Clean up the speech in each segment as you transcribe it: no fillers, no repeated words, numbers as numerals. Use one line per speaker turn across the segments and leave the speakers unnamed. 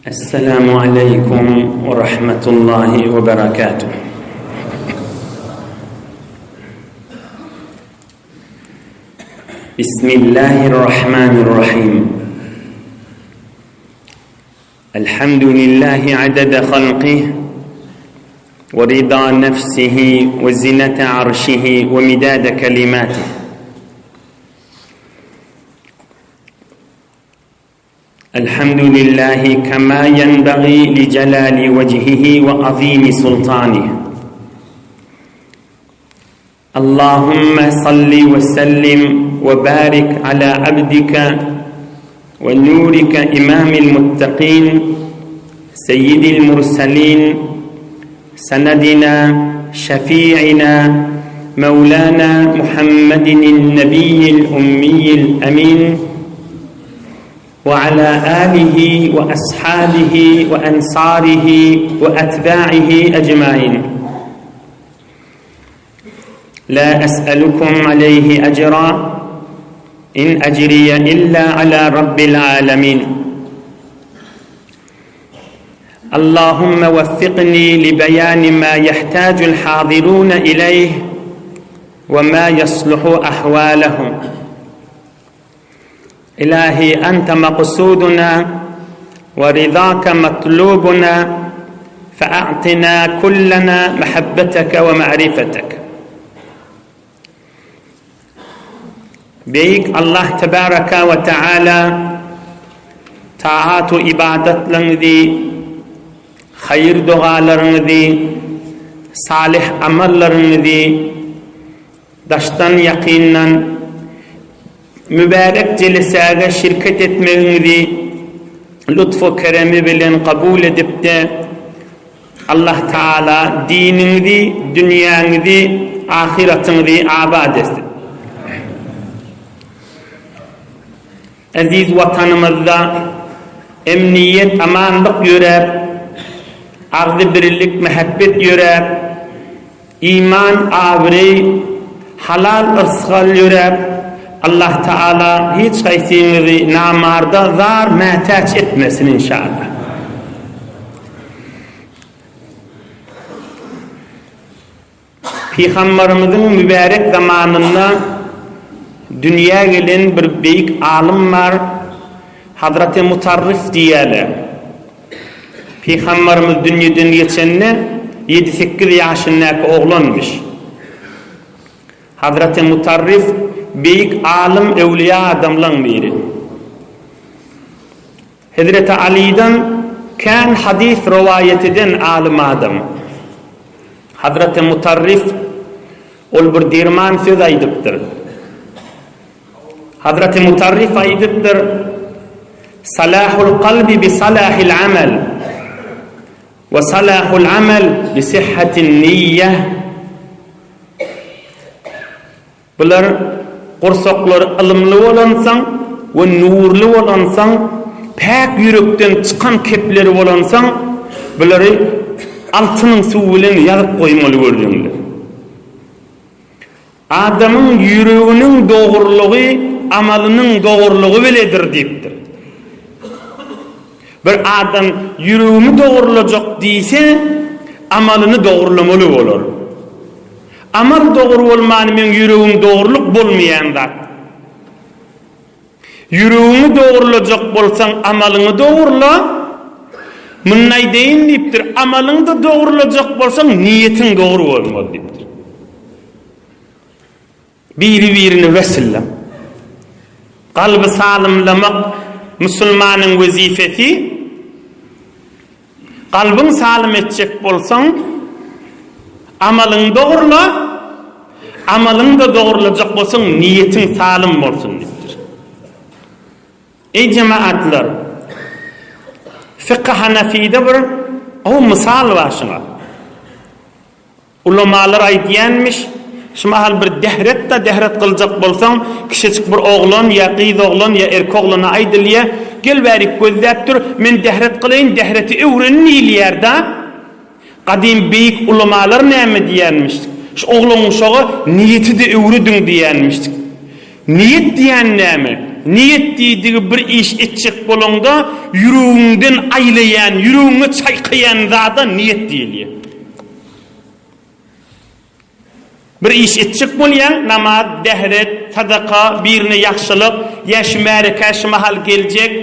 السلام عليكم ورحمة الله وبركاته. بسم الله الرحمن الرحيم. الحمد لله عدد خلقه ورضا نفسه وزنة عرشه ومداد كلماته. الحمد لله كما ينبغي لجلال وجهه وعظيم سلطانه. اللهم صل وسلم وبارك على عبدك ونورك إمام المتقين سيد المرسلين سندنا شفيعنا مولانا محمد النبي الأمي الأمين وعلى آله وأصحابه وأنصاره وأتباعه أجمعين. لا أسألكم عليه أجرا إن أجري إلا على رب العالمين. اللهم وفقني لبيان ما يحتاج الحاضرون إليه وما يصلح أحوالهم. إلهي أنت مقصودنا ورضاك مطلوبنا، فأعطنا كلنا محبتك ومعرفتك. بيك الله تبارك وتعالى طاعات إبادت لنذي خير دعاء لنذي صالح عمل لنذي دشتن يقينا mübarek celisaga şirket etmeğinizi lütfu keremi bilen kabul edip de Allah Teala dininizi, dünyanızı, ahiretinizi abad etsin. Aziz vatanımızda emniyet, amanlık yürer, ardı birlik, mehabbet yürer, iman, avri, halal, ırsal yürer. Allah Teala hiç kaysinizi namarda zar mehtaç etmesin inşallah. Peygamberimizin mübarek zamanında dünya gelen bir büyük alim var, Hazreti Mutarrif diyeler. Peygamberimiz dünyadan geçenine 7-8 yaşındaki oğlanmış. Hazreti Mutarrif büyük alim, evliya adamların biri. Hazreti Ali'den kan hadis rivayet eden alim adam. Hazreti Mutarrif ol bir dirman söz aydıptır. Hazreti Mutarrif aydıptır: salahul kalbi bi salahil amel ve salahul amel bi sihhatin niyyeh. Bular qorsaqlar ilmli olansan ve nurlu olansan, pak yürekten çıkan kepleri olansan, buları altının suvu bilen yazıp koymalı gördüğünler. Adamın yüreğinin doğruluğu amalının doğruluğu biledir deyiptir. Bir adam yüreğimi doğrulacak deyse amalını doğrulamalı olur. Amal doğru olmanı men yüreğim doğruluk bolmayanlar. Yüreğini doğrulacak bolsan amalını doğrula. Mınnay deyin deyiptir. Amalını da doğrulacak bolsan niyetin doğru olmalı deyiptir. Birini vesile. Kalbi salimlamak Müslümanın vazifesi. Kalbin salim edecek bolsan amalın doğrula, amalın da doğrulacak bolsun, niyetin salim bolsun deyiptir. Ey cemaatlar, Fıkh Hanefi'de bir o misal var şuna. Ulamalar aytyanmış, şumahal bir dehret kılacak bolsan, kişicik bir oğlan ya kız oğlan ya erkek oğlana aydılya, gel berik gözlep dur, men dehret kılayın, dehreti öğrenmeyli yerde. Kadim büyük ulamalar ne diyenmiştik? Şu oğlunun şoğu niyeti de öğredin diyenmiştik. Niyet diyen ne mi? Niyet dediği bir iş etecek bolanda ýüregiňden aýlayan, ýüregiňi çaýkayan zada niyet diýilýär. Bir iş etjek bolýan, namaz, dehret, sadaka, birine ýaxşylyk, ýa şemäre käşi mahal geljek,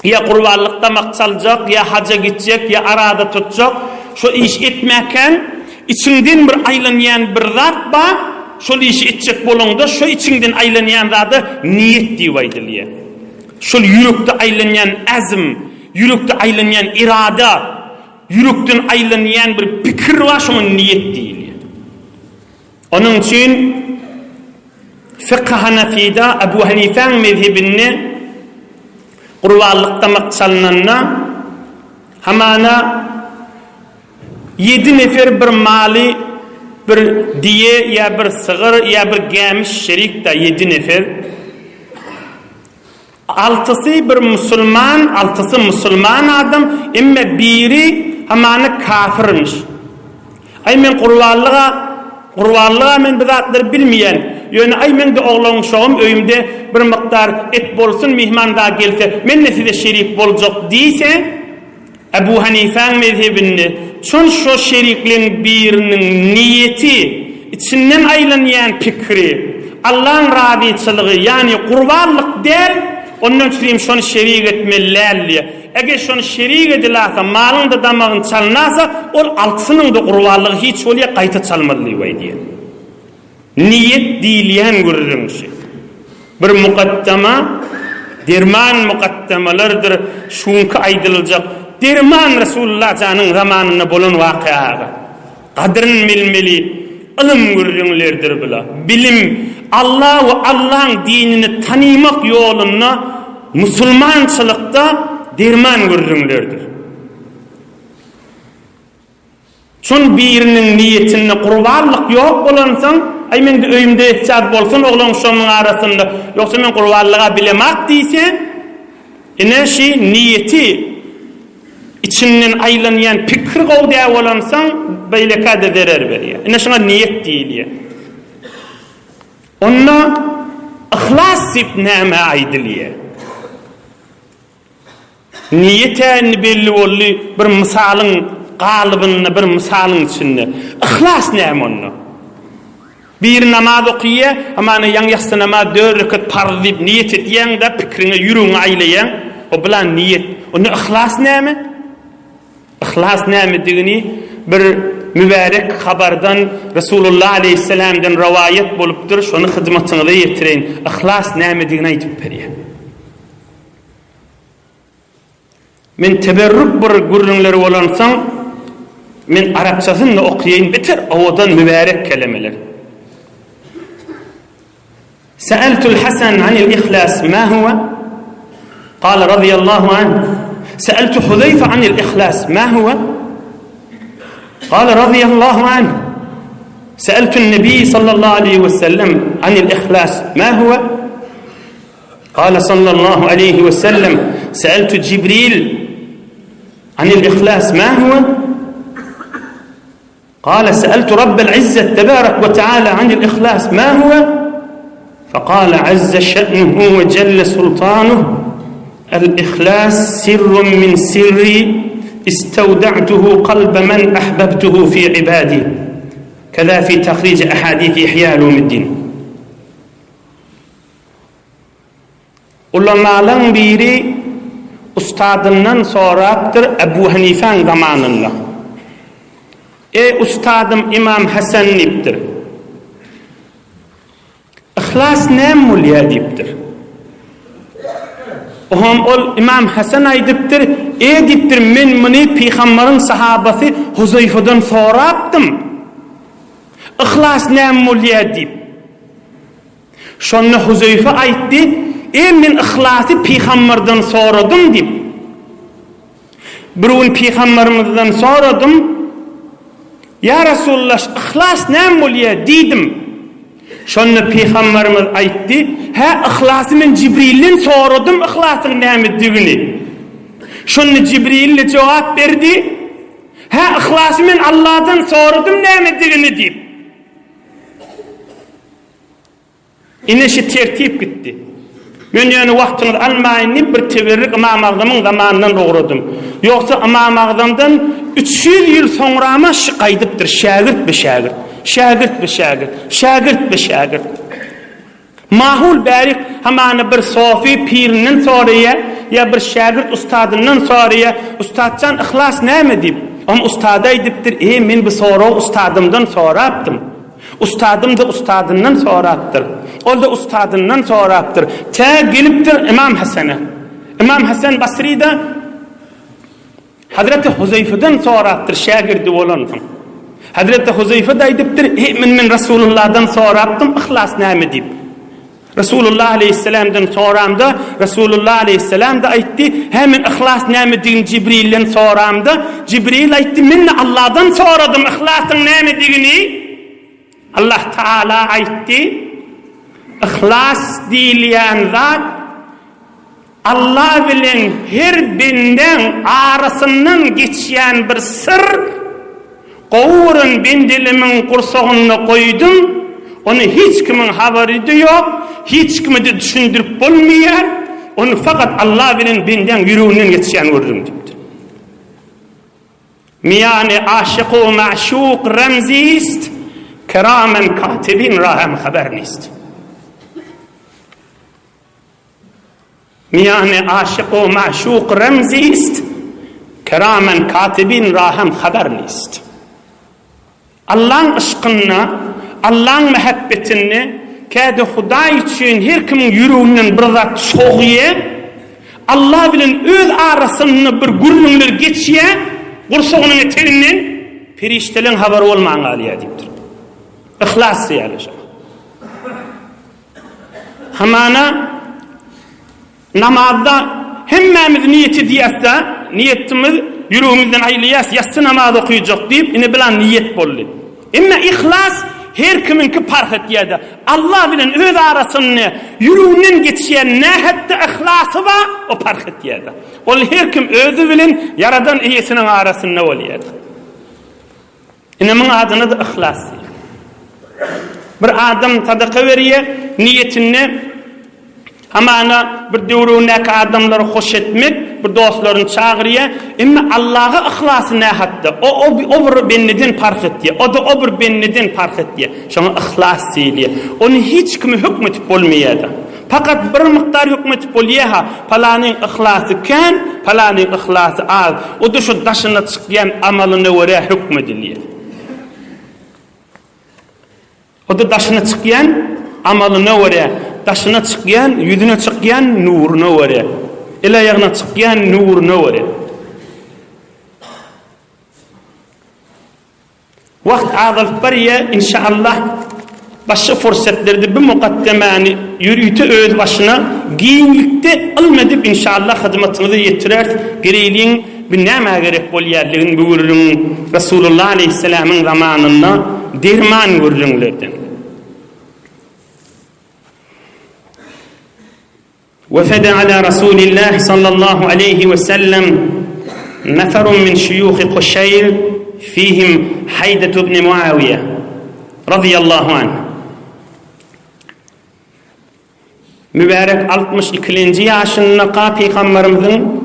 ýa gurbanlykda maksaljak, ýa haja gitjek, ýa arada tutjak, şo iş etmäken içinden bir aýlanýan bir zat bar, şol işi etjek bolanda şo içinden aýlanýan zady niyet diýip aýdylýar. Şol ýürekde aýlanýan azm, ýürekde aýlanýan irada, yürekden aýlanýan bir pikir bar, şoňa niyet diýilýär. Onun için Fiqh Hanafida Ebu Hanife'nin mezhebini Kurbanlıkta maksalınanna hamana 7 nefer bir mali bir diye ya bir sığır ya bir gemiş şerik da 7 nefer 6'sı bir Müslüman 6'sı Müslüman adam emme biri hamana kafirmiş. Ay men Qurbanlığa men bizatlar bilmeyen, ýöne ay men de oglaň şoğum öýümde bir miktar et bolsun mihmanda gelse, men de size şerik boljak diýse, Ebu Hanife'nin mezhebinde çün şo şeriklerin birinin niyeti, içinden aýlanýan pikri, Allah'ın raziçylygy, yani qurbanlyk der, ondan üçin şonu şerik etmeliler. Eger şonu şerik edilasa, malın da damağın çalnasa, ol altısının da qurbanlygy hiç bolýa gaýta çalmaly diýär. Niyet diýilýän görürüňşi. Bir muqaddama, derman muqaddamalardır, şunka aýdylyjak. Derman Resulullah janyň zamanyna bolan waqiaga. Qadryny bilmeli, ilim görürüňlerdir bila. Bilim, Allah we Allah'ın dinini tanymak ýoluna musulmançylykda derman görürüňlerdir. Şol birinin niyetinde qurbanlyk ýok bolansaň, ay men de öýümde ihtiýat bolsun oglaň şonuň arasynda, ýoksa men qurbanlyga bilemek diýse, ene şi niyeti içinden aýlanýan pikir gowdä bolansaň, beýle kade derer berýär. Ene şoňa niyet diýilýär. Onda ihlas diýip näme aýdylýar? Niyeten belli bolly bir misalyň galybyny bir misalyň içinde. İhlas näme onda? Bir namaz okuýa, amana ýaňyasy namaz 4 rekat farz diýip niyet etýän da pikriňe ýüregiňe aýlaýan, o bilen niyet. Onda ihlas näme? İhlas näme digini bir mübarek habardan Resulullah aleyhisselamdan rivayet bolupdyr, şonu hyzmatyňyza ýetireň. İhlas näme digini aýdyp berýär. Men teberrük bir gurrunları olansan, men Arapçasını okuyayn bitir, owadan mübarek kelimeler. Sa'altul Hasan anil ihlas ma huwa? Qala radiyallahu anhu. Sa'altu Huzayfa anil ihlas ma huwa? Qala radiyallahu anhu. Sa'altu an-nabiy sallallahu alayhi wa sallam anil ihlas ma huwa? Qala sallallahu alayhi wa sallam. Sa'altu Jibril عن الإخلاص ما هو؟ قال سألت رب العزة تبارك وتعالى عن الإخلاص ما هو؟ فقال عز شأنه وجل سلطانه الإخلاص سر من سري استودعته قلب من أحببته في عبادي كذا في تخريج أحاديث إحياء علوم الدين. Ulamalardan biri ustadından soraktır Ebu Hanife'nin zamanında. Ustadım İmam Hasan niptir. İhlas näme bolýar diýipdir. Ol İmam Hasan aýdypdyr, dipdir men muny Peýgamberiň sahabasy Huzayfadan sorapdym. İhlas näme bolýar diýip. Şonu Huzayfa aýtdy, men ihlasy Peýgamberden soradym diýip. Birün Peýgamberimizden soradym. Ya Resulullah, ihlas näme bolýar diýdim. Şonu Peýgamberimiz aýtdy, ha ihlasy men Jibrilden soradym, ihlasyň näme digini. Şonu Jibril jogap berdi, ha ihlasy men Allahdan soradym näme digini diýip. Ine şi tertip gitdi. Men ýöne wagtyňyzy almaýyn bir teberrik Imam Agzamyň zamanyndan dogradym. Ýoksa Imam Agzamdan 300 ýyl soňrama şygaýdypdyr şagirt be şagirt. Şagirt be şagirt. Şagirt be şagirt. Mahul bärik hamany bir sofi piriniň soraýa ya bir şagirt ustadynyň soraýa ustadjan ihlas näme diýip ama ustada aýdypdyr men bu soraw ustadymdan sorapdym. Ustadym da ustadynyň sorapdyr. Ol da ustadynyň sorapdyr. Ta gelipdir Imam Hasan'a. Imam Hasan Basri da Hazreti Huzayfa'dan sorapdyr şagirdi bolandyň. Hazreti Huzayfa da aýdypdyr men Rasulullah'dan sorapdym ihlas näme diýip. Rasulullah aleyhisselam'dan soramda Rasulullah aleyhisselam da aýtdy hemen ihlas näme diýen Cibril'den soramda Cibril aýtdy men Allah'dan soradym ihlasyň näme diýeni. Allah Taala aýtdy ihlas diýilýän zat Allah bilen her benden arasyndan geçýän bir sir gowurun bendilimin gursagyna goýdum onu hiç kimin habary ýok hiç kime de düşündirip bolmaýar onu fakat Allah bilen benden ýüreginden geçýän gördüm diýdi. Miyane aşık o maşuk remzist keramen katibin rahem haber nist. Miyane aşık o maşuk remzist keramen katibin rahem haber nist. Allah'ın aşkına Allah'ın mehabbetini käde Hudaý üçin her kimin ýüreginden bir zat soğuye Allah bilen öz arasyny bir gurrunlar geçýä gursagynyň eterinden perişteleň habar bolmaň alýa diýipdir. İhlas ýalyşa. Hamana namazda hemmemiz niyeti diýäsde niyetimiz ýüregimizden aýlýas ýatsy namaz okuyjak diýip ine bilen niyet boldy. Emma ihlas her kiminki fark etýärdi. Allah bilen öz arasyny ýüreginden geçýän nähatda ihlasy ba o fark etýärdi. Ol her kim özü bilen yaradan eýesiniň arasynda bolýardy. Iniň adyny da ihlas. Bir adam sadaka berýär, niyetini hamana bir döwründäki adamlary hoş etmek, bir dostlaryny çagyrýar, emma Allah'a ihlasy nähatda. O bir benneden fark etdi. O da o bir benneden fark etdi. Şoňa ihlas diýilýär. Onu hiç kimi hükmetip bolmaýardy. Fakat bir miktar hükmetip bolýar, palanyň ihlasy kän, palanyň ihlasy az. O da şu daşyna çykýan amalyna görä hükmedilýär. O da daşyna çykýan amalyna görä daşyna çykýan, ýüzüne çykýan nuruny görä. Ele ýagna çykýan nuruny görä. Wagt azyl barya inşallah başga fursatlerde bir mukaddemany ýürüýte öz başyna giňlikde almadyp inşallah hyzmatyňyzy ýetirer. Gereýliň bir näme gerek bolýarlygyn bugürüň Rasulullah aleyhisselamyň zamanynda derman görüňlerden. وفد على رسول الله صلى الله عليه وسلم نفر من شيوخ قشير فيهم حيدة بن معاوية رضي الله عنه. Mübarek 62-nji ýaşynda Peygamberimizin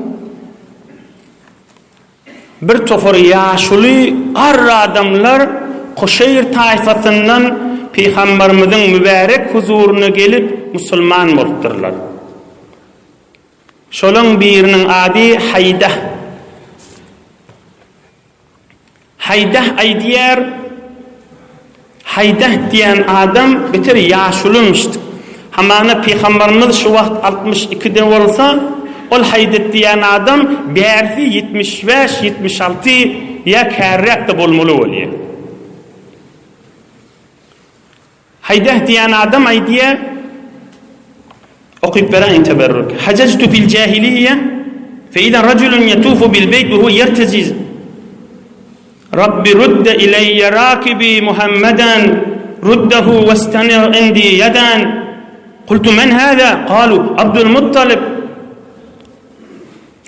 bir tofar ýaşuly garry adamlar Quşayr taýfasyndan Peygamberimizin mübarek huzuruna gelip musulman bolupdyrlar. Şolaň biriniň ady Haydah. Haydah aýdýar, Haydah diýen adam beter ýaşulymyşdy. Hamana Peygamberimiz şu wagt 62'de bolsa, ol Haydah diýen adam bärsi 75-76 ýa kärrekde bolmaly bolýar. Haydah diýen adam aýdýar أقيم براء تبرك حججت في الجاهلية فإذا رجل يطوف بالبيت وهو يرتجز رب رد إلي راكبي محمدا رده واستنر عندي يدا قلت من هذا قالوا عبد المطلب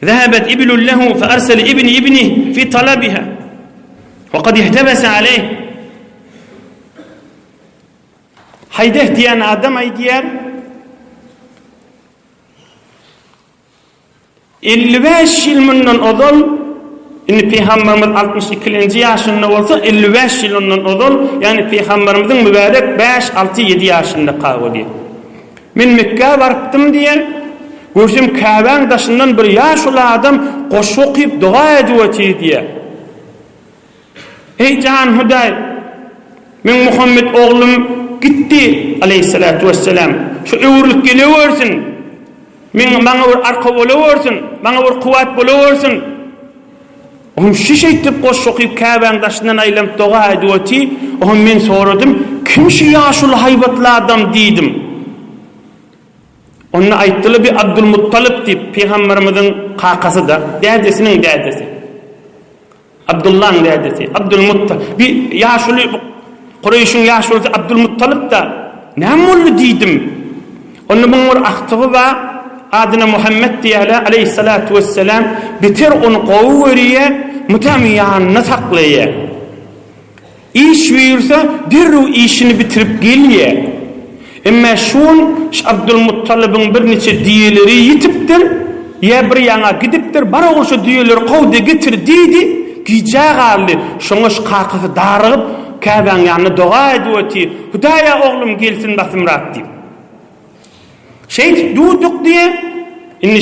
ذهبت إبل له فأرسل ابنه في طلبها وقد احتبس عليه Haydah diýen adam aýdýar 55 yıl mundan odol inni Peygamberimiz 62-nji ýaşynda bolsa 55 yıl ondan odol, yani Peygamberimizin mübarek 5-6-7 ýaşynda kaldy. Men Mekke'ye barıptım diye görsem Kabe'nin daşından bir yaşlı adam koşu okuyup dua ediyor diye. Ey can Huday, men Muhammed oğlum gitti aleyhissalatu vesselam. Şu öwürlük geleversin. Men bana bir arka bolaversin, bana bir kuvvet bolaversin. Oğlum şiş etip koşu okuyup Kabe'nin daşından aylanıp dua ediyor diye. Oğlum men soradım, kim şu yaşlı haybatlı adam dedim. Onu ayttılı bir Abdülmuttalip deyip Peygamberimizin kakası da, dədesinin dədesi. Abdullah'ın dədesi, Abdülmuttalip. Bir yaşlı, Kureyş'in yaşlısı Abdülmuttalip da, ne mollu dedim. Onu bunun aktığı var, adına Muhammed diyele aleyhissalatu vesselam, bitir onu kovu veriye, mütemiyanına saklaya. İş verirse, dirru işini bitirip geliye. Emme şun Abdülmuttalib'in bir neçe diyeleri yitiptir, ya bir yana gidiptir, bara olsa diyeleri kovda getir deydi, giyeceği galli, şuna şu kakısı darıgıp, Kabe'nin yanına dua ediyor ki, Hudaya oğlum gelsin basımrat deyip. Duduk diye, inni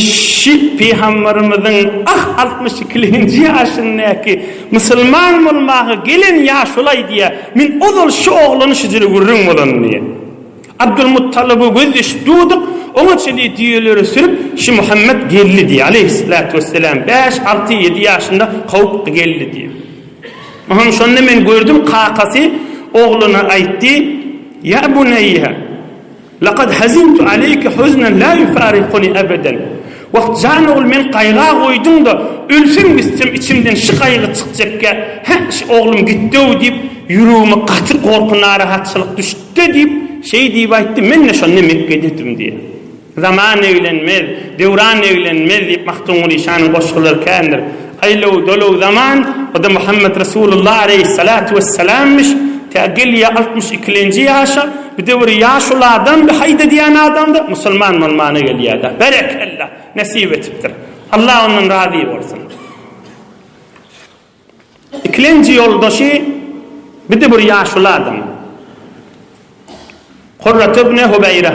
Peygamberimizin 62-nji ýaşyndaky musulman bolmagy gelin ýaşulay diye, min ozul şu oğlunu şiziri gurrun bolan diye. Abdülmuttalib'e gözleş duduk, ona çeli diyeleri sürüp, şu Muhammed geldi diye, aleyhissalatu vesselam, 5-6-7 yaşında kavuk geldi diye. Onun sonunda ben gördüm, kakası oğluna aytti, ya bunayya, laqad hazintu aleyke huznen la yufarikuni ebeden. Vakt can oğul men kayga koydum da, ölsün istem içimden şu kaygı çıkacak ya, oğlum gitti o deyip, yüreğime katı korku narahatçılık düştü deyip, deyip aytti, men ne şonne Mekke'ye dedim diye. Zaman evlenmez, devran evlenmez deyip Mahdumul İşan'ın koşkuları kendir. Aylav dolav zaman, o da Muhammed Resulullah aleyhissalatu vesselam'mış, teagil ya 62-nji ýaşa, bir de bir yaşlı adam, bir hayda diyen adam da Müslüman olmana geliyor da. Berekallah, nasip etiptir. Allah onun razı olsun. 2-nji yoldaşı, bir de bir yaşlı adam. Kurrat ibn Hubeyre,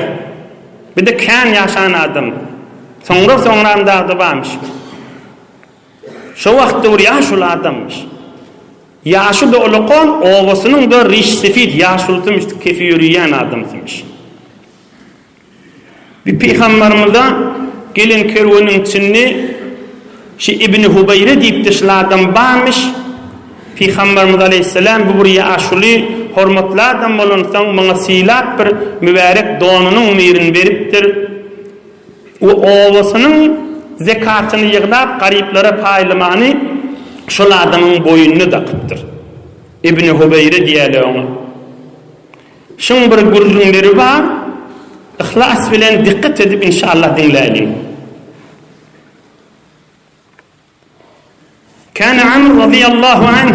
bir de kan yaşayan adam. Sonra da varmış. Şu vakti bir yaşlı adammış. Yaşı da olukon, ovasının da riş sefid, yaşlıtıymış, kefi yürüyen adamıymış. Bir Peygamberimize gelin kervanın içinde İbn Hubeyre deyip de adam varmış. Peygamberimiz aleyhisselam bu bir yaşlı, hormatlı adam olunsan bana silap bir mübarek donunun mirin veriptir. O ovasının zekatını yığdap gariplere paylamanı şol adamın boyununu da kıptır. İbn Hubeyre diyeli ona. Şun bir gurrunları var, ihlas bilen dikkat edip inşallah dinleyelim. Kana Amr radıyallahu anh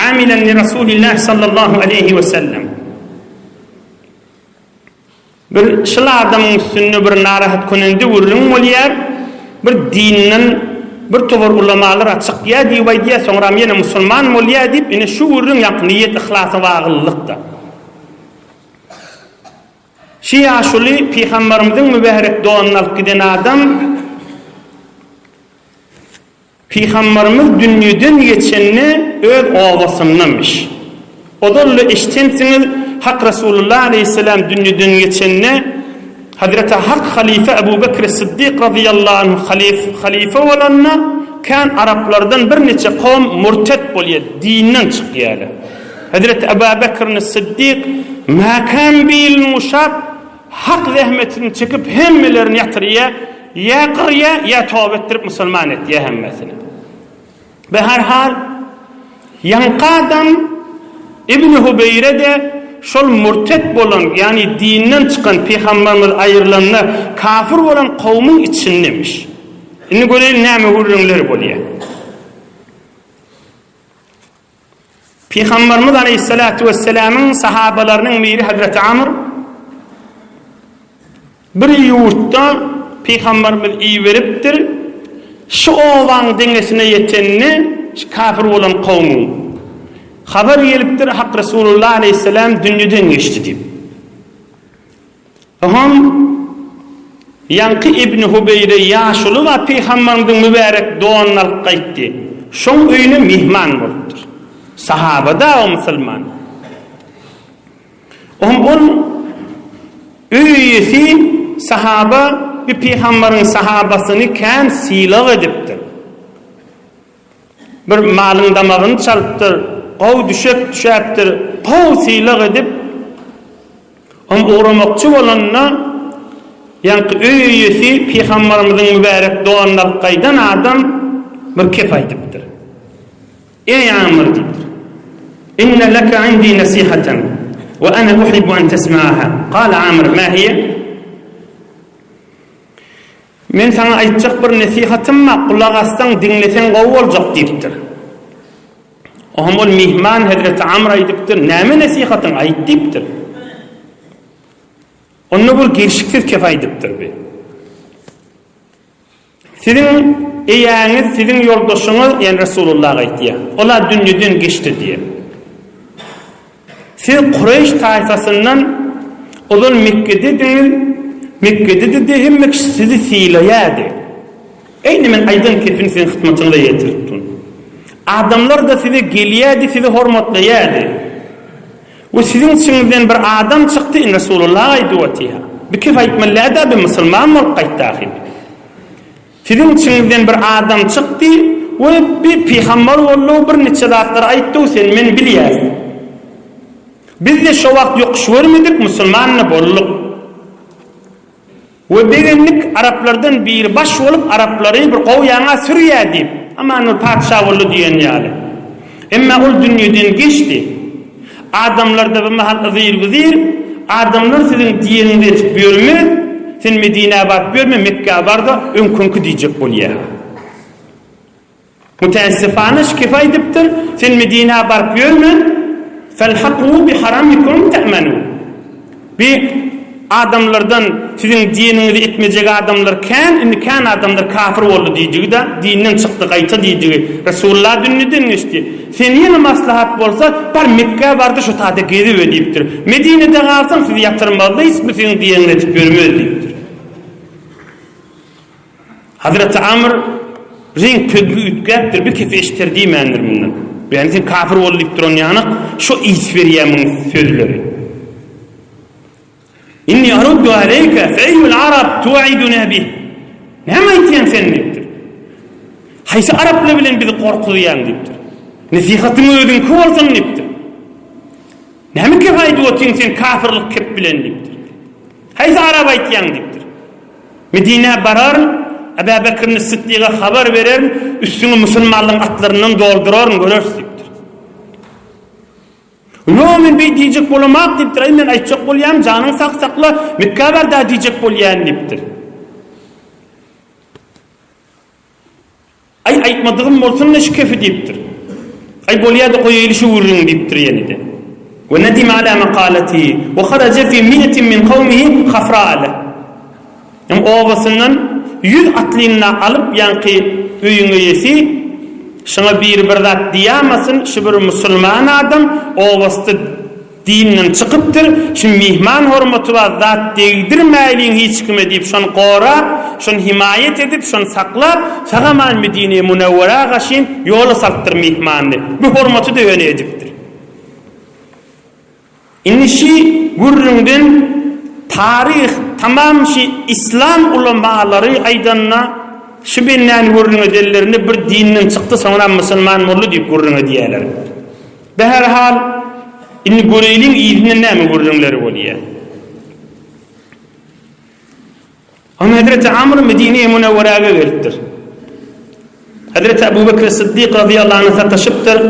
amilen li Resulillah sallallahu aleyhi ve sellem. Bir şol adamın üstünde bir narahat konende gurrun oluyor, bir dinin bir tuvur ulamalar açık ya diye diye sonra yine Müslüman molya deyip yine şu ürün yak niyet ihlası bağlılıkta. Yaşlı Peygamberimizin mübarek doğanını alıp giden adam Peygamberimiz dünyadan geçenini öz ovasındanmış. O da iştensiniz Hak Resulullah aleyhisselam dünyadan geçenini Hazreti Hak Halife Ebu Bekir Sıddık radıyallahu anh halife olanına kan Araplardan bir neçe kavm murtet boluyor, dininden çıkıyor. Hazreti Ebu Bekir Sıddık makan bil muşab hak zahmetini çekip hemmelerini yatırıyor, ya kırıya ya tövbe ettirip Müslüman et ya hemmesini. Ve her hal yankı adam İbn Hubeyre de şol murtet bolan, yani dininden çıkan Peygamberimiz ayrılanına kafir olan kavmin içindemiş. Inni görelim näme hurrunlar bolýar. Peygamberimiz aleyhissalatu vesselam'ın sahabalarının biri Hazreti Amr bir yurtta Peygamberimiz iyi veripdir. şu owan deňesine ýetenni kafir bolan kowmy habar gelipdir hak Resulullah aleyhisselam dünýeden geçdi diýip. Aham Yankı İbn Hubeyre ýaşuly we peýgamberimiň mübarek doğanyny alyp gaýtdy. Şoň öýüne mihman bolupdyr. Sahaba da o musulman. On öýesi sahaba bir peýgamberiň sahabasyny kän syýlag edipdir. Bir malyň damagyny çalypdyr, gow düşäpdir, gow syýlag edip uğramakçı bolanna yankı öýesi peýgamberimiň mübarek doğanyny alyp gaýdan adam bir kep aýdypdyr. Ey Amr diýipdir. Inne laka indi nasihatan wa ana uhibbu an tasma'aha. Qala Amr ma hiya? Men sana aýtjak bir nasihatim ma, kulak assaň diňlesen gowy boljak diýipdir. Oňa bol mihman Hazreti Amr aýdypdyr, "Näme nasihatyň aýt?" diýipdir. Onu bir girişiksiz kep aýdypdyr be. Sizin eýäňiz, sizin ýoldaşyňyz, ýani Resulullah aýtdy. Olar dünýeden geçdi diýe. Siz Qurayş taýfasyndan olan Mekke'de de hemme sizi siýleýärdi. Eýni men aýdan kepin sizin hyzmatyňyza ýetiripdim. Adamlar da sizi gelýärdi, sizi hormatlaýardy. Ve sizin içinizden bir adam çykdy, Resulullah aýdypdy. Bir kep aýtmalyda bir musulman bolup gaýtdy. Sizin içinizden bir adam çykdy we bir peýgamber bolýar, bir neçe zatlar aýtdy, sen men bilýärsin. Biz de şu wagt ýokuş görmedik, musulmanny bolduk. Ve begenlik Araplardan bir baş bolup Araplary bir gowyaňa sürýärdi. Amanul padşah boldy diýen ýaly. Emma ol dünýeden geçdi. Adamlarda bir mahal ızir, adamlar sizin diýeniňizi bölme, sen Medine'ye barıp bölme, Mekke'ye barda öňkünki diýjek bolýar. Mutaessifana şikif aýdypdyr, sen Medine'ye barıp bölme, felhaqu bi haramikum ta'manu. Bir adamlardan sizin diýeniňizi etmejek adamlar kän adamlar kafir boldy diýjegi da dinden çykdy gaýta diýjegi. Resulullah dünýeden geçdi. Sen ýene maslahat bolsa bar Mekke'ye bardy şu taýda gezip ödýipdir. Medine'de galsaň sizi ýatyrmaly, hiç bir sizin diýeniňizi etip bermeli diýipdir. Hazreti Amr renk kögü ütgäpdir, bir kefe eşitdirdi mendir bundan. Yani sen kafir boldy diýip duran ýanyk şu isferýämiň sözleri. İnni aruddu aleyke fe'yul Arab tu'iduna bih. Näme aýtýan sen diýipdir. Haýsy Araplar bilen bizi korkudýan diýipdir. Nasihatyny ödün bolsaň diýipdir. Näme kep aýdypdyň sen kafirlik kep bilen diýipdir. Haýsy Arab aýtýan diýipdir. Medine barar, Ebu Bekir'in Siddiq'a habar verer, üstüňi musulmanlyň atlarynyň dolduraryn görersiz diýipdir. Yo men bir diýjek bolamak diýipdir. Men aýtjak bolýam, janyň sak-sakla Mekke'ye barda diýjek bolýan diýipdir. Aýtmadygym bolsun neşkefi diýipdir. Bolýardy goýuluşy urun diýipdir ýene-de. Ve nadim ala maqalati ve kharaja fi mi'atin min qawmihi khafra'ala. Owasyndan 100 atlyna alyp ýanky öýüňe ýesi, şuna bir zat diýamasyn, şu bir musulman adam owasty dinden çykypdyr, şu mihman hormaty we zat degdirmäliň hiç kime diýip şonu gora, şonu himayet edip, şonu saklap, sagaman Medine-i Munawwara gaşyn ýola salpdyr mihmanny. Bu hormaty da öne edipdir. Inişi gurrundan tarih tamam İslam ulemalary aýdanna şu bilen gurrun edellerini bir dinden çykdy, sonra musulman boldy diýip gurrun edýärler. Her hal inni göreýin ýygyny näme gurrunlary bolýar. Hazreti Amr Medine-i Munawwaraga gelipdir. Hazreti Ebu Bekir Siddiq radıyallahu anh'a taşıptır.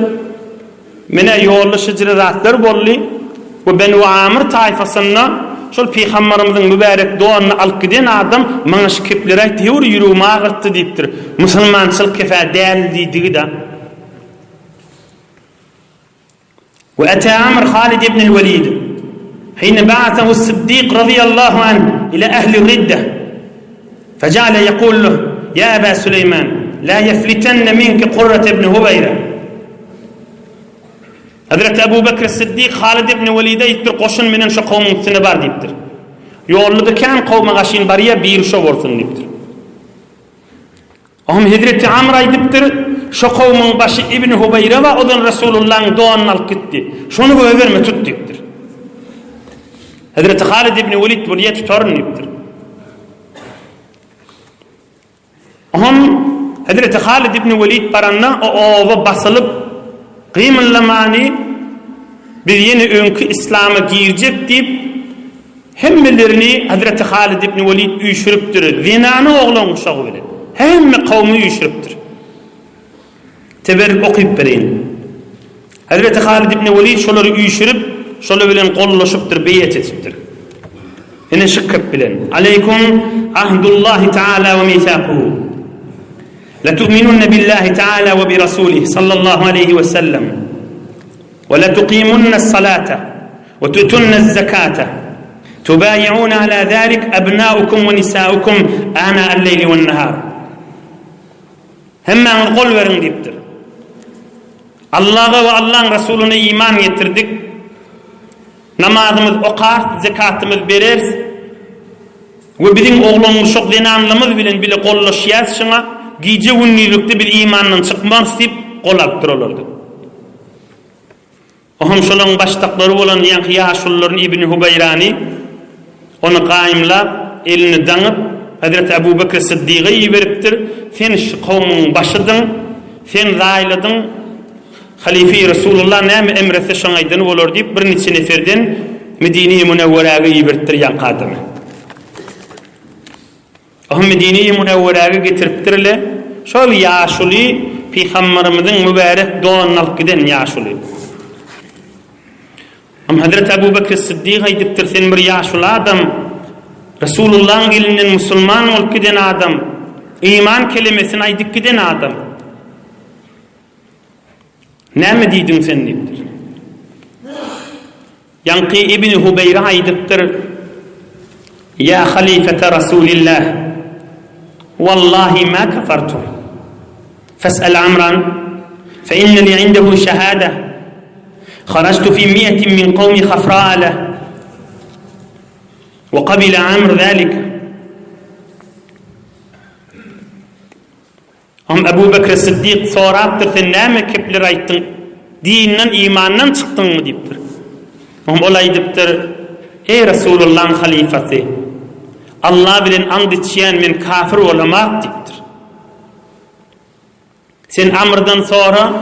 Mene ýollaşy zatlar boldy. Bu Benu Amr taýfasynda şol peýgamberimizin mübarek doğanyny alyp giden adam maňa şu kepleri aýtdy, ýürügime agyrtdy diýipdir. Musulmançylyk kefe däl diýdigi da. وأتى عمر خالد بن الوليد حين بعثه الصديق رضي الله عنه إلى أهل الردة فجعل يقول له يا أبا سليمان la yeflitenne minke Qurrat ibn Hubayra. Hazreti Ebu Bekir Siddiq Halid ibn Velid'e aytdir, koşun menen şu kavmın üstüne bar deyipdir. Yolludykan kavma gaşyn barya bir şo bolsun deyipdir. Ahım Hazreti Amr aytipdir, şu kavmın başı İbn Hubayra ve odan Resulullah'ın doğanını alıp gitti. Şonu överme tut deyipdir. Hazreti Halid ibn Velid buraya tutarın deyipdir. Ahım Hazreti Halid ibn Velid baranna o ova basılıp kıyımınlamani bir yeni önkü İslam'a girecek deyip hemmelerini Hazreti Halid ibn Velid uyuşuruptur. Zinanı oğlan uşağı bile. Hemme kavmi uyuşuruptur. Teberrik okuyup vereyim. Hazreti Halid ibn Velid şoları uyuşurup şoları bilen kollaşıptır, beyet etiptir. Yine şıkkıp bilen. Aleykum ahdullahi ta'ala ve mithakuhu. لتؤمنن بالله تعالى وبرسوله صلى الله عليه وسلم ولتقيمن الصلاة وتؤتون الزكاة تبايعون على ذلك أبناؤكم ونساؤكم آناء الليل والنهار هم قول verin deyiptir. Allah'a ve Allah'ın Resulüne iman getirdik. Namazımız okar, zekatımız veririz. Ve bizim oğlumuz çok zinanlımız bilen bile kollaşıyaz şuna. Gece günlükte bir imandan çıkmaz deyip kol alıp durulurdu. Ohum şolun baştakları olan yaşulların İbn Hubayrani onu kaimlap elini danıp Hazreti Ebu Bekir Siddiq'e yiberiptir. Sen şu kavmin başıdın, sen rayladın, Halife-i Resulullah näme emretse şoň aýdyny bolar deyip bir neçe neferden Medine-i Munawwaraga yiberipdir yan kadamy. Ahım Medine-i Munawwaraga getiripdirle şol ýaşuly Peygamberimizin mübarek doğanyny alyp giden ýaşuly. Hazreti Ebu Bekir Siddiq aýdypdyr, sen bir ýaşuly adam, Resulullah'ın elinden musulman olup giden adam, iman kelimesini aýdyp giden adam. Näme diýdin sen diýipdir. Yanqi ibn Hubayra aýdypdyr, ya halifete Rasulillah, wallahi ma kafartu. Fas'al Amran, fa inna li 'indahu shahada. Kharajtu fi 100 min qawmi khafra'a lahu. Wa qabila Amr zalika. Ebu Bekir Siddiq soraptır, sen näme kepler aýtdyň? Dinden, imandan çykdyňmy diýipdir. Ol aýdypdyr, ey Resulullah'ın halifasy, Allah bilen and içýän men kafir bolamak diýipdir. Sen Amrdan sonra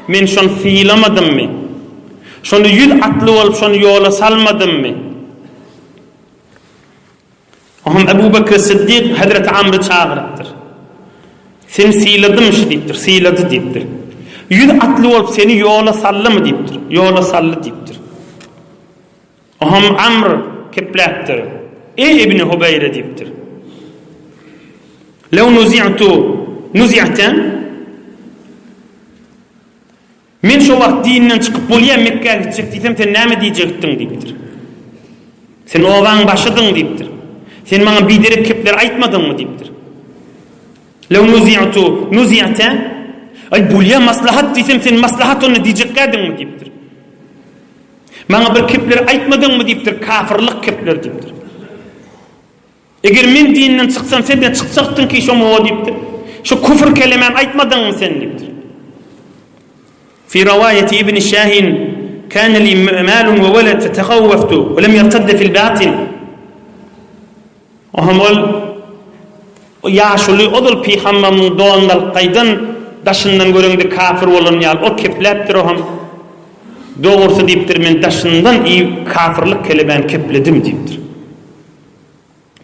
men şonu fiýlamadymmy? Şonu ýüz atly bolup şonu ýola salmadymmy? Ebu Bekir Siddiq Hazreti Amr'ı çağırıpdyr. Sen siýladymy diýipdir, siýlady diýipdir. Ýüz atly bolup seni ýola sallamy diýipdir, ýola sally diýipdir. Amr kepläpdir, ey İbn Hubayra diýipdir. Law nuzi'tan men şu wagt dinden çykyp bolýan Mekke'ge gitjek diýsem sen näme diýjekdiň diýipdir. Sen owaň başydyň diýipdir. Sen maňa biderip kepler aýtmadyňmy diýipdir. Law nuzi'ta ay bolýan maslahat diýsem sen maslahat onu diýjekdiňmi diýipdir. Maňa bir kepler aýtmadyňmy diýipdir, kafirlik kepler diýipdir. Eger men dinden çyksam sen de çykjakdyň ki şomo diýipdir. Şu küfür kelimeni aýtmadyňmy sen diýipdir. Fi rivayeti İbn Şahin kana li malun ve walad takhawwaftu ve lem yartad fil batil. Ahmol ýaşuly odul Peygamberimiň doğandan gaýdan daşyndan göreňde kafir bolan ýal o kepläpdir oham. Dogursa diýipdir, men daşyndan kafirlik kelimeni kepledim diýipdir.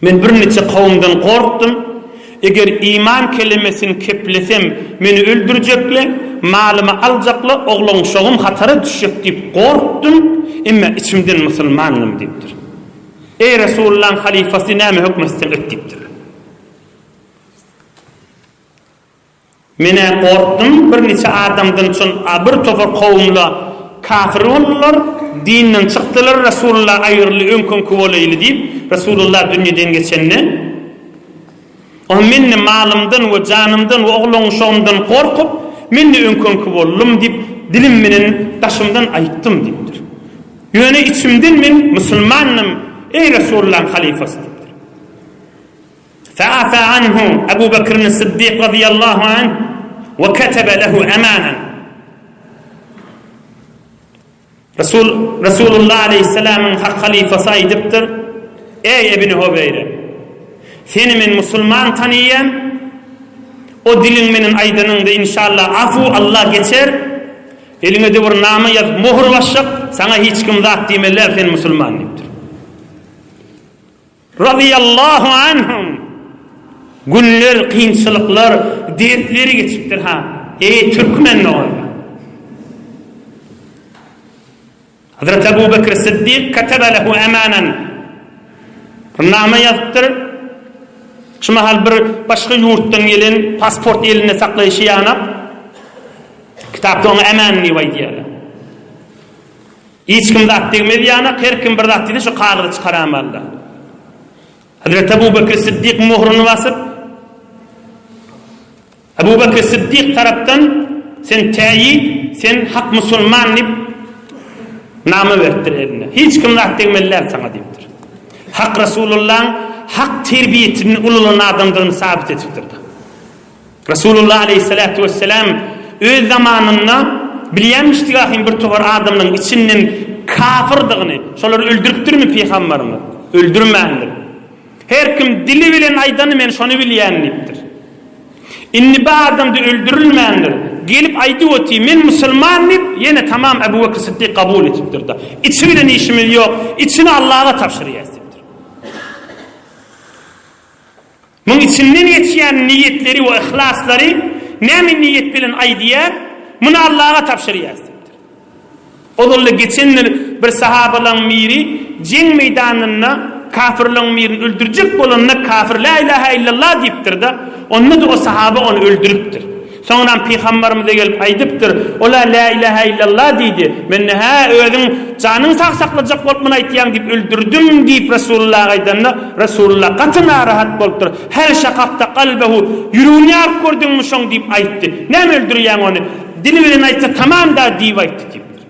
Men bir neçe kavmdan korkdum. Eger iman kelimesini keplesem meni öldürjekler, malymy aljaklar, oglaň şoğum hatara düşecek diýip korkdum. Emma içimden musulmanyň diýipdir. Ey Resulullah'ın halifasy näme hükmetsen et diýipdir. Mene korkdum, bir neçe adamdan soň bir topar kavmla kafir boldular, dinden çykdylar, Resulullah aýyrly öňkünki bolayly diýip Resulullah dünýeden geçenne O minni malımdan ve canımdan ve oğlun şoğundan korkup minni önkönkü bollum dip dilim menen taşımdan ayıttım dipdir. Yöne içimden min Müslümanım ey Resulullah'ın halifasıdır. Fa'afa anhu Ebu Bekir'in Sıddik radıyallahu anh ve ketebe lehu emanen. Resulullah aleyhisselamın hak halifası aydıptır. Ey Ebni Hubeyre, seni men Müslüman tanıyam, o dilin menin aydınında inşallah afu Allah geçer, eline de bir namı yaz, muhur başlık, sana hiç kim zat demeler, sen Müslüman deyiptir. Radiyallahu anhum, günler, kıyınçılıklar, dertleri geçiptir ha. Ey Türkmen ne olur? Hazreti Ebu Bekir Sıddik ketebe lehu emanen, namı yazıptır. Şu mahal bir başka yurttan gelen pasport eline saklayışı yanıp kitapta onu emanni vay diyelim. Hiç kim zat demedi yanıp, her kim bir zat dedi şu kağıdı çıkaramalı. Hazreti Ebu Bekir Sıddik muhrunu basıp Ebu Bekir Sıddik taraftan sen teyit, sen hak Müslüman deyip namı verdir eline. Hiç kim zat demediler sana deyiptir. Hak Resulullah'ın hak terbiyetinin ululuğun adamdığını sabit etiptir. Resulullah aleyhissalatu vesselam öz zamanında bilemiştik ahim bir toğur adamın içinden kafırdığını, şoları öldürüptür mü peygamberimi? Öldürmeyendir. Her kim dili bilen aydanı men şonu bileyenliktir. İnni bu adamda öldürülmeyendir. Gelip aydı oti men Müslüman deyip yine tamam Ebu Bekir Sıddik kabul etiptir da. İçinden işimiz yok. İçini Allah'a tavşırıyız. Bunun içinden yetişen niyetleri ve ihlasları ne niyet bilen aydiyer bunu Allah'a tavşırıyız. Odulla geçenler bir sahabalan miri ceng meydanına kafirlan mirini öldürecek olanına kafir la ilahe illallah deyiptir da onunla da o sahaba onu öldürüptür. Sonra Peygamberimize gelip aydıptır. Ola la ilahe illallah deydi. Men ha özün canın saklayacak bolmana aytyan deyip öldürdüm deyip Resulullah aydanna Resulullah katına rahat boluptur. Her şakakta kalbehu yürüğünü arp gördün mü şoň deyip aytdı. Ne öldürýän onu? Dili bilen aytsa tamam da deyip aytdı deyipdir.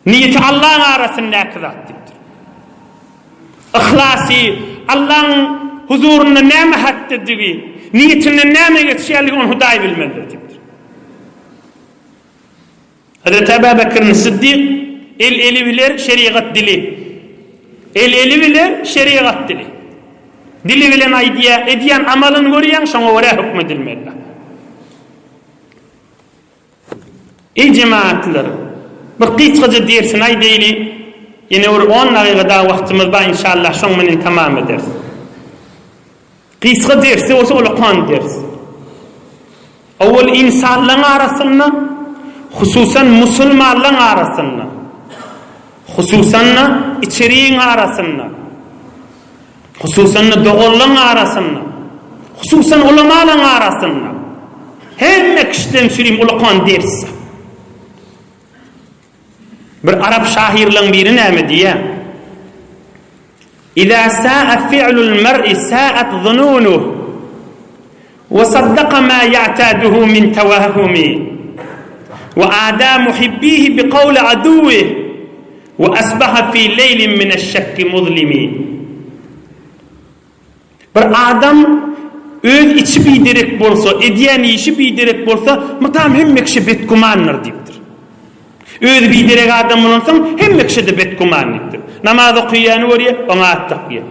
Niyeti Allah'ın arasında akıdat deyipdir. İhlasi Allah'ın huzurunda näme haddediği niyetinden näme geçýärligi onu Hudaý bilmelidir deyipdir. Hazreti Ebu Bekir Sıddik el biler şeriat dili. El biler şeriat dili. Dili bilen aydiya ediyen amalın görýän şoňa görä hukmedilmeli. Ey cemaatler, bir kıskaca dersin aýdyly. Yine 10 dakikada wagtymyz bar inşallah şoň menen tamam ederiz. Kıska dersi olsa ulukan dersi. Awal insanların arasında, hususan Müslümanların arasında, hususan içeriğin arasında, hususan doğruların arasında, hususan ulamaların arasında, hemme kişiden süreyim ulukan dersi. Bir Arap şahirlerin biri näme diye? إذا ساء فعل المرء ساءت ظنونه وصدق ما يعتاده من توهم وآدى محبيه بقول عدوه وأصبح في ليل من الشك مظلم. Bir adam öz içi biderek bolsa, ediyen işi biderek bolsa, mutam hemme kişi betkumandır deyiptir. Öz biderek adam bolsaň hemme kişi de betkumanlypdyr. Namaz okuyan oraya ona at-takiyye.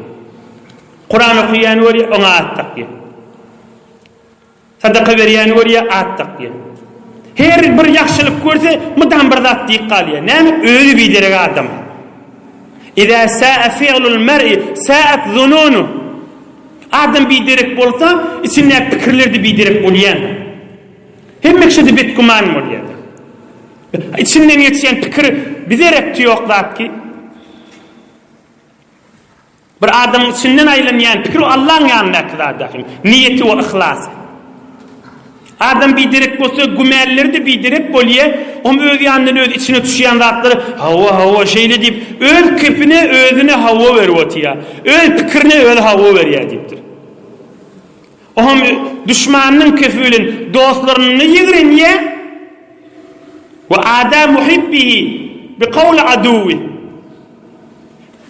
Kur'an okuyan oraya ona at-takiyye. Sadaka berýän oraya at-takiyye. Her bir ýakşylyk görse mudan bir zat diýip galýar. Näme öýü biderek adam. İza sa'a fi'lul mer'i sa'at zununu. Adam biderek bolsa içinde pikirlerdi biderek bolýan. Hemme kişi de betkuman bolýar. İçinden yetişen pikir biderek ýoklar ki bir adam içinden aýlanýan pikir Allah'ın ýanyndaky zat. Niyeti we ihlasy. Adam biderek bolsa gümelleri de biderek bolýar. O öz ýanyndan öz içine düşýän zatlary hawa şeýle diýip öz kepine özüne hawa berýär. Öz pikirini öz hawa berýär diýipdir. Ohum düşmanının köfülün dostlarını yigrin ye. Ve ada muhibbihi bi kavli aduvi.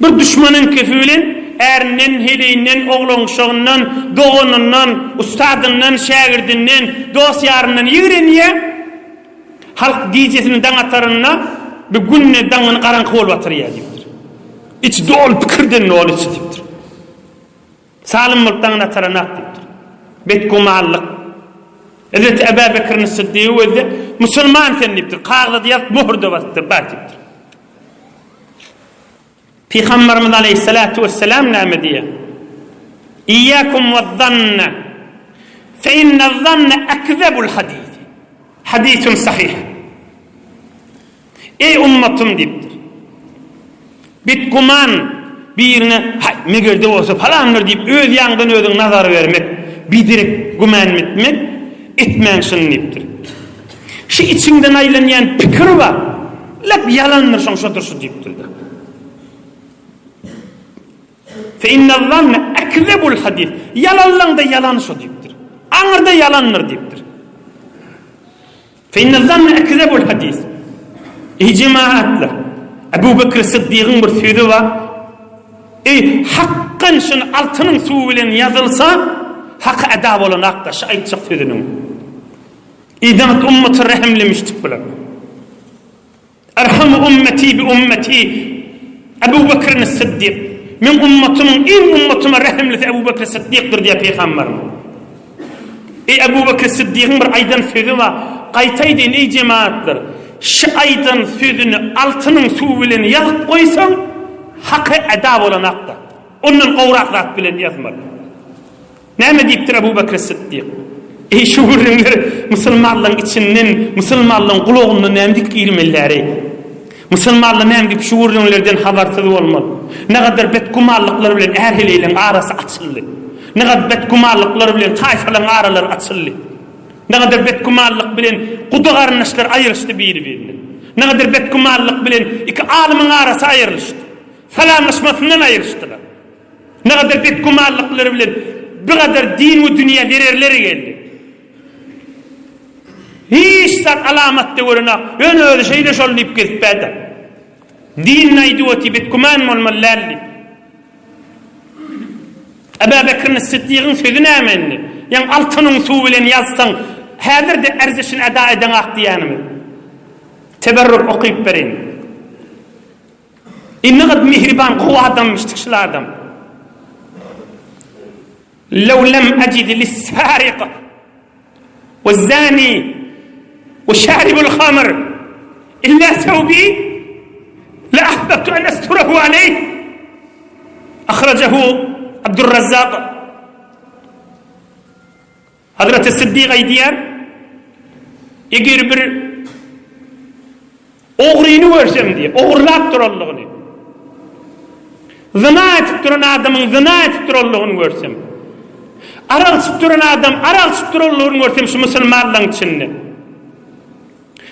Bir düşmanın köfülün erinin, hilinin, oğlunşağından, doğunundan, ustadından, şagirdinden, dost yarından yigrin ye. Halk diyecesinin dağatarına bir günne dağını qarankı ol batır ya deyiptir. İç dol pikirden ol içi deyiptir. Salim mılktan atarana deyiptir. Betkumallık. Hazreti Ebu Bekir'in Sıddık'ı özde Müslüman sen deyiptir. Kağıda yaz muhurda bastır. Bat deyiptir. Peygamberimiz Aleyhissalatu vesselam nâme diye. İyyâkum ve zanne fe inne zanne ekzebul hadîs. Hadisun sahih. Ey ummatum deyiptir. Bitkuman birine megerde olsa falandır deyip öz yandan özün nazar vermek, bidirek güman etmek, etmensin deyiptir. Şu içinden aylanyan pikir var, lep yalandır son şotursu deyiptir. Fe innallâhne ekzebul hadis. Yalanlan da yalan şu deyiptir. Anır da yalandır deyiptir. Fe innallâhne ekzebul hadis. Cemaatler. Ebu Bekir Sıddık'ın bir sözü var. Hakkın şun altının suyu bilen yazılsa hakkı eda olan aktaş aytacak sözünün. İdemet ümmeti rahimlemiştik bile. Erhamu ümmeti bi ümmeti. Ebu Bekir Sıddık. Min ümmetimin en ümmetime rahimlisi Ebu Bekir Sıddık'tır diye Peygamber. Ebu Bekir Sıddık'ın bir aydan sözü var. Qaytaydın ey cemaatler. Şu aydan sözünü altının suyu bilen yazıp koysan hakkı eda olan akta. Onun qovraklat bilen yazmar. Näme deyiptir Ebu Bekir Sıddık? Şu gürünler Müslümanlığın içinden, Müslümanlığın kuluğundan nämdik girmelleri. Müslümanlar näme deyip şu gürünlerden habarsız olmalı. Ne kadar betkumallıklar bilen erheliyle arası açıldı. Ne kadar betkumallıklar bilen tayfaların araları açıldı. Ne kadar betkumallık bilen kudu qarnaşlar ayrıştı birbirine. Ne kadar betkumallık bilen iki alimin arası ayrılıştı. Falanlaşmasından ayrıştılar. Ne kadar betkumallıkları bilen bir kadar din ve dünya vererleri geldi. Hiç sat alamat devrına ön öyle şeyle şollayıp gezbedi. Din neydi o ti betkuman molmallerli. Ebu Bekir'in Sıddık'ın sözüne emenli. Yani altının suyu bilen yazsan hazır de erzişini eda eden akdiyanımı. Teberrük okuyup verin. Ne kadar mihriban kuva adammıştık şılı adam. لو لم أجد للسارق والزاني وشارب الخمر إلا ثوبي لأحببت أن أستره عليه. أخرجه عبد الرزاق. Hazreti Sıddık aydiyar eğer bir oğruyunu görsem diye oğurlap durallığını zina etip duran adamın zina etip durallığını görsem aral çıp duran adam aral çıp durallığını görsem şu Müslümanlığın içinde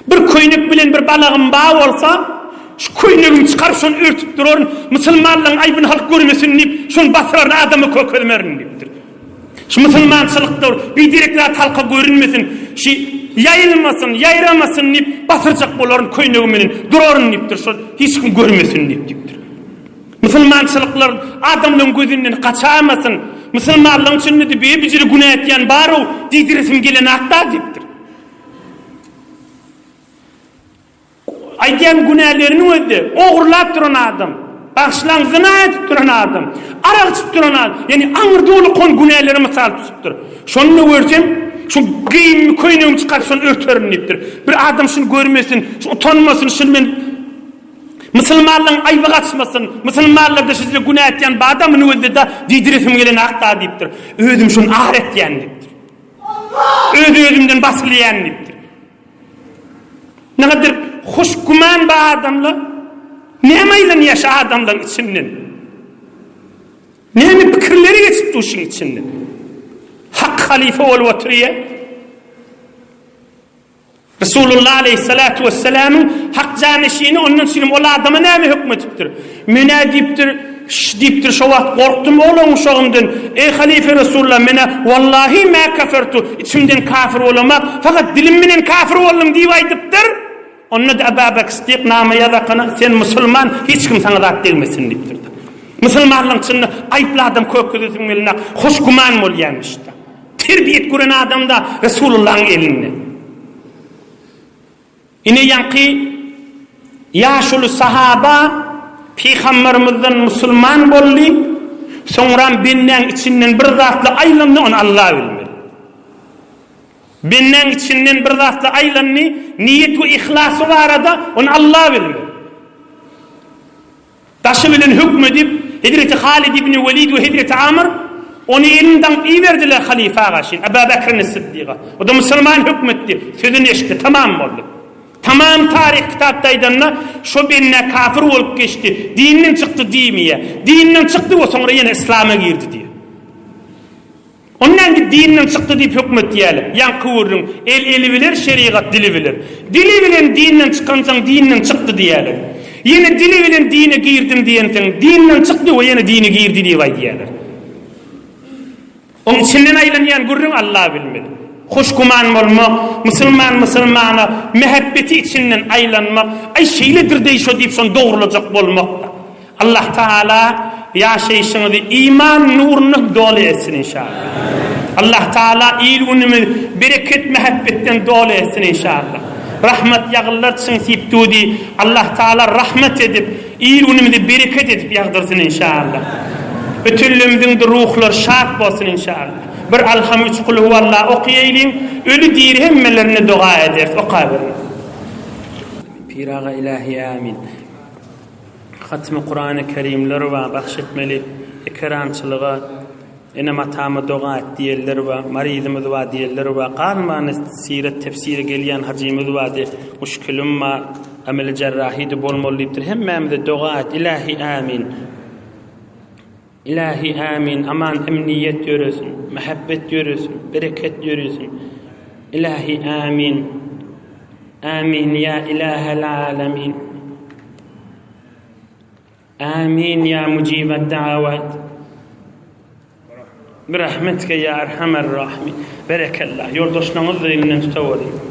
bir koynuk bilen bir balığın bağı olsa şu koynuğunu çıkarıp şunu örtüp durarın Müslümanlığın aybını halk görmesin deyip şunu basırarın adamı kökölmerin deyiptir. Şu Müslümançılıkta bir direkler halka görünmesin, şu yayılmasın, yayramasın deyip basıracak boların koynuğumun durarın deyiptir. Şu hiç kim görmesin deyiptir. Müslümançılıklar adamların gözünden kaçamasın. Müslümanlığın içinde de bir biciri günah etiyen var o deydiresim gelen akta deyiptir. Aydiyen günahlarını ödü, oğurlap duran adam. Başlan zina etip duran adam, arak içip duran adam, yani anır dolu kon günahları misal tutuptur. Şunu görsem, şu giyimimi koynuğumu çıkar, şunu örtörüm deyiptir. Bir adam şunu görmesin, şunu utanmasın, şunu ben Müslümanlığın ayıbı kaçmasın, Müslümanlar da sizinle günah etiyen bir adamın özde de diydiresim gelen akta deyiptir. Ödüm şunu ahiret diyen deyiptir. Ödümden basılayan deyiptir. Ne kadar hoş kuman bir adamla, nemeyle yaşa adamların içinden? Neme fikirleri geçip duşun içinden? Hak halife ol oturuyor. Resulullah Aleyhissalatu vesselam'ın hak canişini onun için o adama neme hükmetiptir? Münadiptir, deyipdir şu wagt korktum oğlum şoğundan. Ey halife Resulullah mene wallahi ma kafartu. İçimden kafir olamak fakat dilim menen kafir oldum diýip aýdypdyr. Onda da Ebu Bekir Siddiq nama yazakana sen musulman hiç kim sana zat degmesin diýipdir. Musulmanlyk içinde aýply adam köpküdüsün meline hoş guman bolýanmışdy. Terbiyet gören adam da Resulullah'ın elinde. Ine yankı yaşulu sahaba Peygamberimizden musulman boldy. Sonra benden içinden bir zatla aýlandy onu Allah bilmeli. Benden içinden bir zatla aýlandy niyet we ihlasy barada onu Allah bilmeli. Taşı bilen hükmedip Hazreti Halid ibn Velid ve Hazreti Amr onu elinden iyi verdiler halife ağaşın Ebu Bekir'in Sıddık'a. O da Müslüman hükmetti. Sözünü eşitti. Tamam oldu. Tamam tarih kitaptaydanla şu benimle kafir olup geçti. Dininden çıktı diyemeye. Dininden çıktı o sonra yine İslam'a girdi diye. Ondan ki dininden çıktı deyip hükmet diyelim. Yan kıvırın. Eli bilir, şeriat dili bilir. Dili bilen dininden çıkansan dininden çıktı diyelim. Yine dili bilen dine girdim diyensen dininden çıktı o yine dini girdi diye diyelim. Onun içinden aýlanýan gurrun Allah bilmeli. Hoşguman bolmak, musulmana mehabbeti içinden aýlanmak, ay şeýledir diýip şo diýip şonu dogrulajak bolmak. Allah Taala ýaşaýşyňyzy iman nuruny dolu etsin inşallah. Allah Taala ilmini bereket mehabbetten dolu etsin inşallah. Rahmet ýagyllarçyň siptudi Allah Taala rahmet edip ilmini bereket edip ýagdyrsyn inşallah. Bütünlümüzün de ruhlar şad bolsun inşallah. Bir alham 3 kul huvallah okuyaylin, ölü dir hemmelerine dua eder. Okabir. Piraga ilahi amin. Hatmi Kur'an-ı Kerimler ve bahşetmeli ekrançılığa ene matama dua et diyeller ve maridimiz va diyeller ve qarmanı siret tefsiri gelýän hacimiz va de müşkülüm ma amel cerrahi de bolmalydyr. Hemmemize dua et ilahi amin. İlahi amin, aman emniyet görürsün, mehabbet görürsün, bereket görürsün. İlahi amin, amin ya ilahel alemin. Amin ya mucibet davet. Birahmetke ya erhamer rahmin. Berekallah, yoldaşlarınızla elinden tutavurayım.